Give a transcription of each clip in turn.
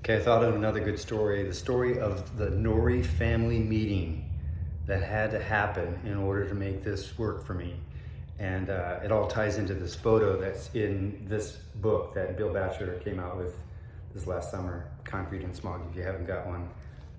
Okay, I thought of another good story. The story of the Nourie family meeting that had to happen in order to make this work for me. And it all ties into this photo that's in this book that Bill Batchelor came out with this last summer, Concrete and Smog. If you haven't got one,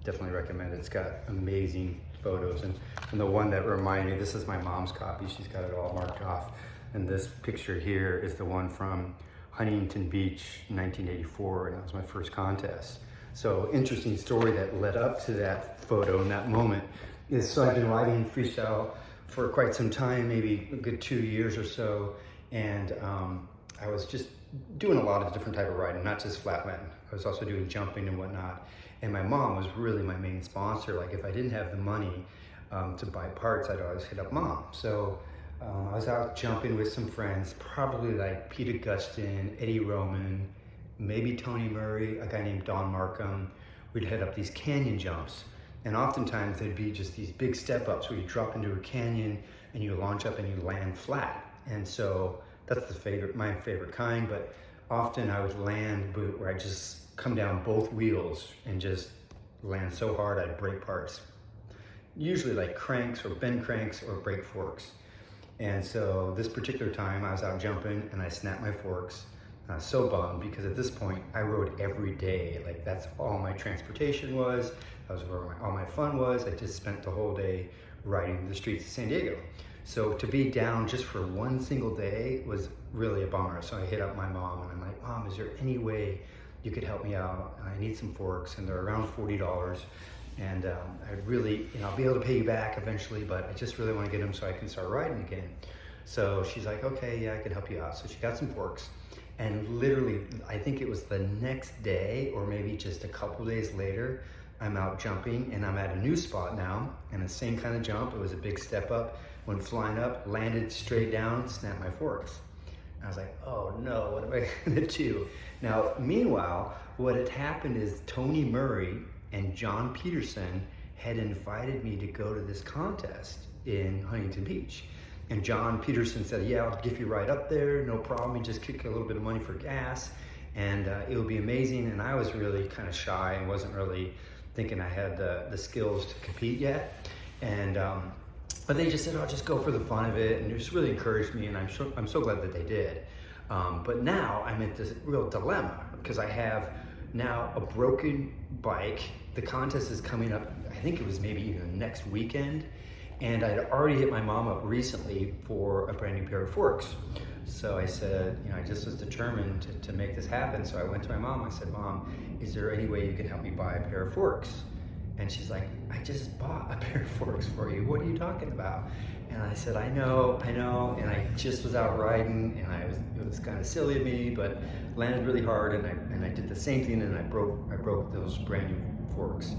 definitely recommend it. It's got amazing photos. And the one that reminded me, this is my mom's copy. She's got it all marked off. And this picture here is the one from Huntington Beach, 1984, and that was my first contest. So interesting story that led up to that photo and that moment is, so I've been riding freestyle for quite some time, maybe a good 2 years or so, and I was just doing a lot of different type of riding, not just flatland. I was also doing jumping and whatnot, and my mom was really my main sponsor. Like if I didn't have the money to buy parts, I'd always hit up mom. So I was out jumping with some friends, probably like Pete Augustin, Eddie Roman, maybe Tony Murray, a guy named Don Markham. We'd head up these canyon jumps. And oftentimes there'd be just these big step ups where you drop into a canyon and you launch up and you land flat. And so that's my favorite kind, but often I would land where I just come down both wheels and just land so hard I'd break parts. Usually like cranks or bend cranks or break forks. And so this particular time I was out jumping and I snapped my forks. I was so bummed because at this point I rode every day. Like that's all my transportation was. That was where all my fun was. I just spent the whole day riding the streets of San Diego. So to be down just for one single day was really a bummer. So I hit up my mom and I'm like, Mom, is there any way you could help me out? I need some forks and they're around $40. And I really, I'll be able to pay you back eventually, but I just really want to get them so I can start riding again. So she's like, okay, yeah, I can help you out. So she got some forks, and literally, I think it was the next day, or maybe just a couple days later, I'm out jumping, and I'm at a new spot now, and the same kind of jump. It was a big step up, went flying up, landed straight down, snapped my forks. I was like, oh no, what am I gonna do? Now, meanwhile, what had happened is Tony Murray and John Peterson had invited me to go to this contest in Huntington Beach. And John Peterson said, yeah, I'll give you right up there, no problem. You just kick a little bit of money for gas and it'll be amazing. And I was really kind of shy and wasn't really thinking I had the skills to compete yet. And but they just said, oh, just go for the fun of it. And just really encouraged me, and I'm so glad that they did. But now I'm at this real dilemma because I have now a broken bike. The contest is coming up, I think it was maybe even next weekend. And I'd already hit my mom up recently for a brand new pair of forks. So I said, I just was determined to make this happen. So I went to my mom, I said, Mom, is there any way you can help me buy a pair of forks? And she's like, I just bought a pair of forks for you. What are you talking about? And I said, I know. And I just was out riding, and it was kind of silly of me, but landed really hard, and I did the same thing, and I broke those brand new forks.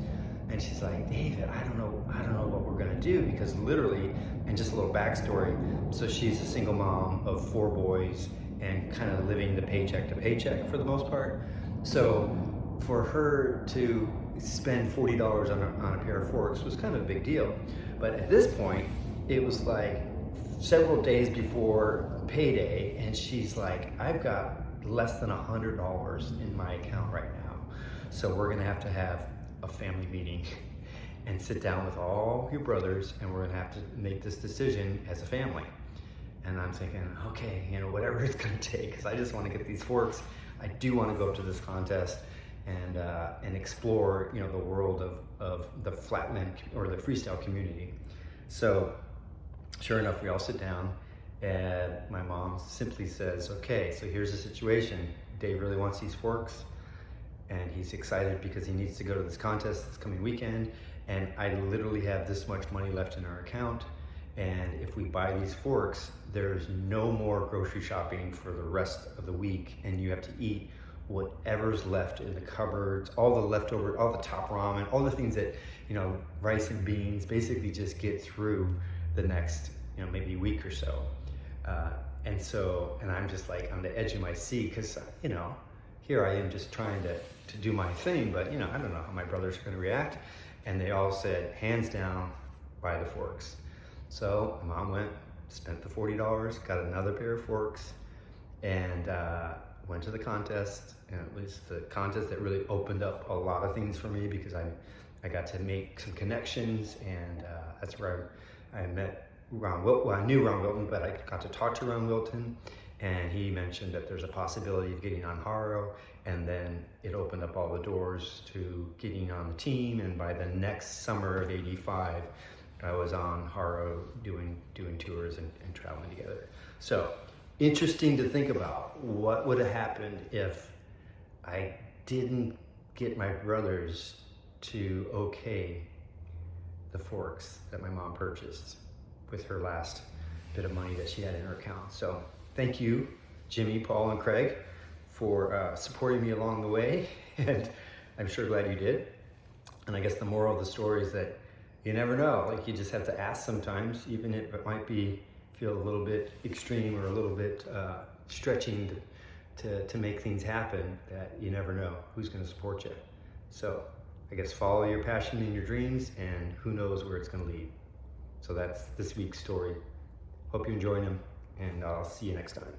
And she's like, David, I don't know what we're gonna do, because literally, and just a little backstory, so she's a single mom of 4 boys and kind of living the paycheck to paycheck for the most part. So for her to spend $40 on a pair of forks was kind of a big deal. But at this point, it was like several days before payday, and she's like, I've got less than $100 in my account right now. So we're gonna have to have a family meeting and sit down with all your brothers, and we're gonna have to make this decision as a family. And I'm thinking, okay, whatever it's gonna take, because I just want to get these forks. I do want to go up to this contest and explore, the world of the flatland or the freestyle community. So sure enough, we all sit down, and my mom simply says, okay, so here's the situation. Dave really wants these forks, and he's excited because he needs to go to this contest this coming weekend, and I literally have this much money left in our account, and if we buy these forks, there's no more grocery shopping for the rest of the week, and you have to eat whatever's left in the cupboards, all the leftover, all the top ramen, all the things that, rice and beans, basically just get through the next, maybe week or so. And I'm just like on the edge of my seat, because, here I am just trying to do my thing, but, I don't know how my brothers are gonna react. And they all said, hands down, buy the forks. So my mom went, spent the $40, got another pair of forks, and went to the contest, and it was the contest that really opened up a lot of things for me, because I got to make some connections, and that's where I met Ron Wilton. Well, I knew Ron Wilton, but I got to talk to Ron Wilton, and he mentioned that there's a possibility of getting on Haro, and then it opened up all the doors to getting on the team, and by the next summer of '85, I was on Haro doing tours and traveling together. So interesting to think about what would have happened if I didn't get my brothers to okay the forks that my mom purchased with her last bit of money that she had in her account. So thank you, Jimmy, Paul, and Craig, for supporting me along the way, and I'm sure glad you did. And I guess the moral of the story is that you never know. Like, you just have to ask sometimes, even if it might feel a little bit extreme or a little bit stretching to make things happen, that you never know who's going to support you. So I guess follow your passion and your dreams, and who knows where it's going to lead. So that's this week's story. Hope you're enjoying them, and I'll see you next time.